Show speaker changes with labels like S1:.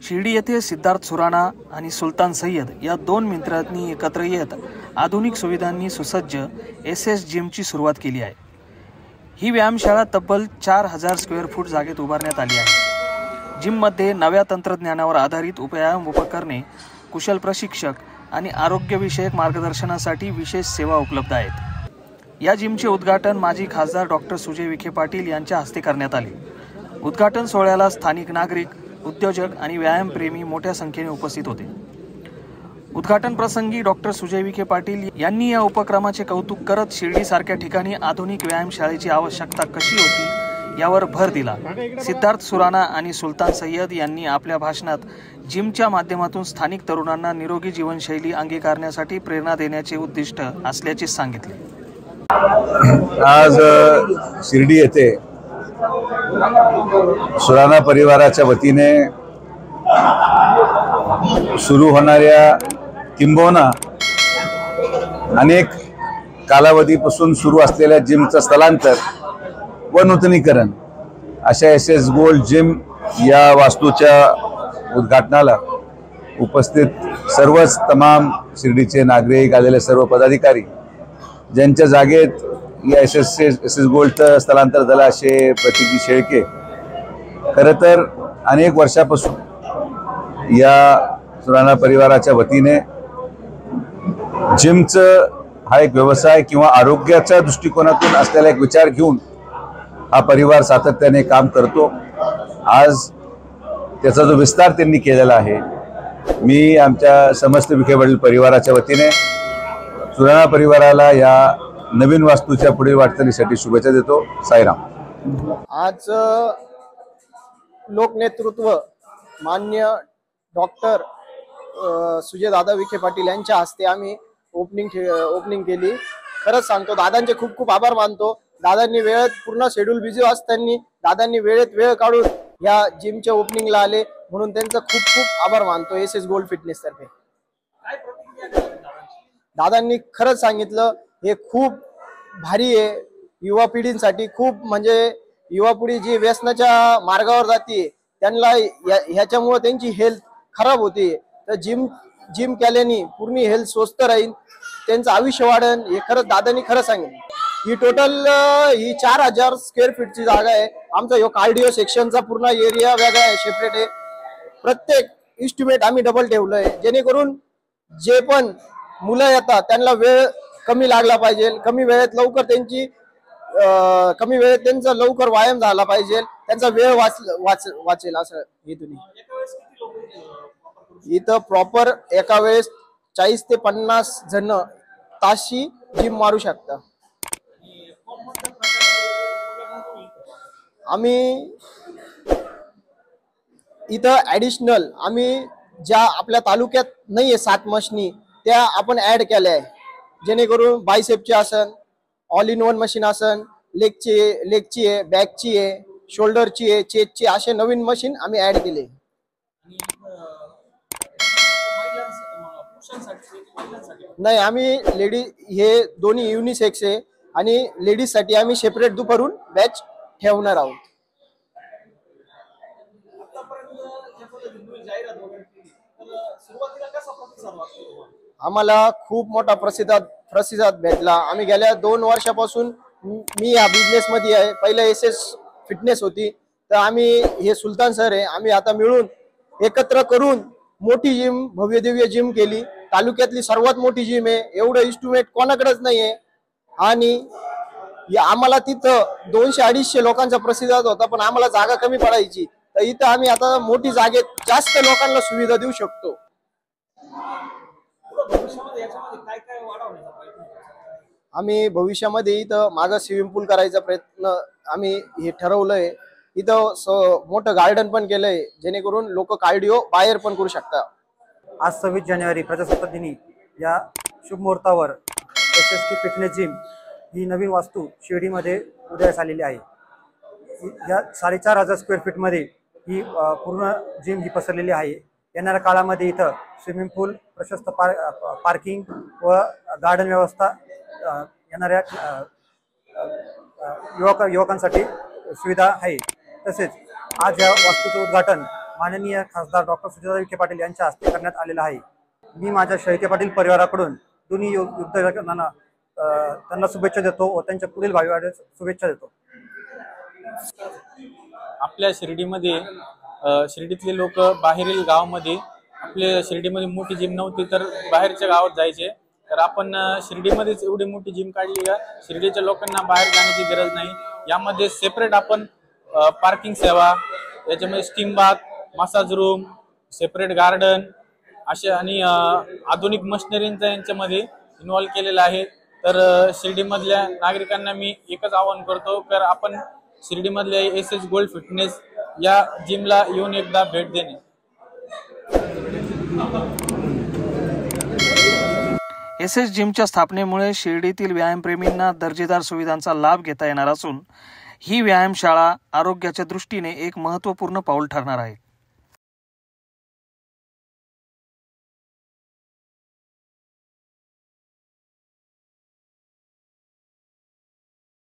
S1: शिर्डी येथे सिद्धार्थ सुराणा आणि सुलतान सय्यद या दोन मित्रांनी एकत्र येत आधुनिक सुविधांनी सुसज्ज एसएस जिमची सुरुवात केली आहे। ही व्यायामशाळा तब्बल 4000 स्क्वेअर फूट जागेत उभारण्यात आली आहे। जिममध्ये नव्या तंत्रज्ञानावर आधारित व्यायाम उपकरणे, कुशल प्रशिक्षक आणि आरोग्यविषयक मार्गदर्शनासाठी विशेष सेवा उपलब्ध आहेत। या जिमचे उद्घाटन माजी खासदार डॉक्टर सुजय विखे पाटील यांच्या हस्ते करण्यात आले। उद्घाटन सोहळ्याला स्थानिक नागरिक, उद्योजक आणि व्यायामप्रेमी मोठ्या संख्येने उपस्थित होते। उद्घाटन प्रसंगी डॉक्टर सुजय विखे पाटील यांनी या उपक्रमाचे कौतुक करत शिर्डीसारख्या ठिकाणी आधुनिक व्यायामशाळेची आवश्यकता कशी होती यावर भर दिला। सिद्धार्थ सुराणा आणि सुलतान सय्यद यांनी आपल्या भाषणात जिमच्या माध्यमातून स्थानिक तरुणांना निरोगी जीवनशैली अंगीकारण्यासाठी प्रेरणा देण्याचे उद्दिष्ट असल्याचे सांगितले।
S2: आज शिर्डी येथे सुराणा परिवाराच्या वतीने सुरू होणाऱ्या किंबहुना अनेक कालावधीपासून सुरू असलेल्या जिमचं स्थलांतर व नूतनीकरण अशा एसएस गोल्ड जिम या वास्तूच्या उद्घाटनाला उपस्थित सर्वच तमाम शिर्डीचे नागरिक, आलेले सर्व पदाधिकारी ज्यांच्या जागेत या एसएस गोल्डचं स्थलांतर झालं असे प्रतिकी शेळके, खरं तर अनेक वर्षापासून या सुराणा परिवाराच्या वतीने जिमचं हा एक व्यवसाय किंवा आरोग्याच्या दृष्टिकोनातून असलेला एक विचार घेऊन हा परिवार सातत्याने काम करतो। आज त्याचा जो विस्तार त्यांनी केलेला आहे, मी आमच्या समस्त विखे पाटील परिवाराच्या वतीने सुराणा परिवाराला या नवीन वास्तूच्या पुढील वाटचालीसाठी शुभेच्छा देतो। साईराम।
S3: आज लोकनेतृत्व मान्य डॉक्टर सुजय दादा विखे पाटील यांच्या हस्ते आम्ही ओपनिंग केली। खरंच सांगतो, दादांचे खूप खूप आभार मानतो। दादांनी वेळेत, पूर्ण शेड्यूल बिझी असताना दादांनी वेळेत वेळ काढून या जिमच्या ओपनिंगला आले, म्हणून त्यांचा खूप खूप आभार मानतो एसएस गोल्ड फिटनेस तर्फे। दादांनी खरंच सांगितलं, हे खूप भारी आहे युवा पिढींसाठी। खूप म्हणजे युवा पिढी जी व्यसनाच्या मार्गावर जाते त्यांना ह्याच्यामुळे त्यांची हेल्थ खराब होते, तर जिम केल्याने पूर्ण हेल्थ स्वस्थ राहील, त्यांचं आयुष्य वाढेल। हे खरंच दादांनी खरं सांगितलं। ही टोटल 4000 स्क्वेअर फीटची जागा आहे। आमचा यो कार्डिओ सेक्शनचा पूर्ण एरिया वेगळा आहे, सेपरेट आहे। प्रत्येक इस्टिमेट आम्ही डबल ठेवलंय, जेणेकरून जे पण मुलं येतात त्यांना वेळ कमी लागला पाहिजे, कमी वेळेत त्यांचा लवकर व्यायाम झाला पाहिजे, त्यांचा वेळ वाचेल असं हेतून इथं प्रॉपर एका वेळेस 40 ते 50 जण ताशी जिम मारू शकता। आम्ही इथं ॲडिशनल आम्ही ज्या आपल्या तालुक्यात नाहीये 7 मशीनी त्या आपण ऍड केल्या आहे, जेणेकरून बायसेपची आसन, ऑल इन वन मशीन आसन, लेगची आहे, बॅकची आहे, शोल्डरची आहे, चेस्टची, असे नवीन मशीन आम्ही ऍड केले। नाही, आम्ही लेडीज हे दोन्ही युनिसेक्स आहे आणि लेडीज साठी आम्ही सेपरेट दुपारून बॅच ठेवणार आहोत। आम्हाला खूप मोठा प्रतिसाद भेटला। आम्ही गेल्या 2 वर्षापासून मी या बिझनेस मध्ये आहे। पहिला एसएस फिटनेस होती, तर आम्ही हे सुलतान सर आहे, आम्ही आता मिळून एकत्र करून मोठी जिम, भव्य दिव्य जिम केली। तालुक्यातली सर्वात मोठी जिम आहे, एवढं इन्स्ट्रुमेंट कोणाकडेच नाहीये। आणि आम्हाला तिथं 200-250 लोकांचा प्रतिसाद होता, पण आम्हाला जागा कमी पडायची, तर इथं आम्ही आता मोठी जागेत जास्त लोकांना सुविधा देऊ शकतो। आम्ही भविष्यामध्ये इथं मागं स्विमिंग पूल करायचा प्रयत्न आम्ही हे ठरवलंय। इथं मोठं गार्डन पण केलंय, जेणेकरून लोक कार्डिओ बाहेर पण करू शकतात।
S4: आज 26 जानेवारी प्रजासत्ताक दिनी या शुभ मुहूर्तावर एसएस फिटनेस जिम ही नवीन वास्तू शिर्डीमध्ये उदयास आलेली आहे। या 4500 स्क्वेअर फीटमध्ये ही पूर्ण जिम ही पसरलेली आहे। येणाऱ्या काळामध्ये इथं स्विमिंग पूल, प्रशस्त पार्किंग व गार्डन व्यवस्था येणाऱ्या युवकांसाठी सुविधा आहे। तसेच आज या वास्तूचं उद्घाटन माननीय खासदार डॉक्टर सुजयदादा विखे पाटील यांच्या हस्ते करण्यात आलेला आहे। मी माझ्या शेळके पाटील परिवाराकडून दोन्ही युद्धवीरांना त्यांना शुभेच्छा देतो व त्यांच्या पुढील भावी वाढीस शुभेच्छा देतो।
S5: आपल्या शिर्डीमध्ये शिर्डीतले लोक बाहेरील गावामध्ये आपल्या शिर्डीमध्ये मोठी जिम नव्हती तर बाहेरच्या गावात जायचे, तर आपण शिर्डीमध्येच एवढी मोठी जिम काढली का शिर्डीच्या लोकांना बाहेर जाण्याची गरज नाही। यामध्ये सेपरेट आपण पार्किंग सेवा, याच्यामध्ये steam bath, massage room, separate garden असे आणि आधुनिक मशिनरींचा यांच्यामध्ये इन्व्हॉल्व केलेला आहे। तर शिर्डीमधल्या नागरिकांना मी एकच आवाहन करतो तर आपण शिर्डीमधल्या SS गोल्ड फिटनेस या जिमला येऊन एकदा भेट देणे।
S1: SS जिमच्या स्थापनेमुळे शिर्डीतील व्यायामप्रेमींना दर्जेदार सुविधांचा लाभ घेता येणार असून ही व्यायामशाळा आरोग्याच्या दृष्टीने एक महत्त्वपूर्ण पाऊल ठरणार आहे।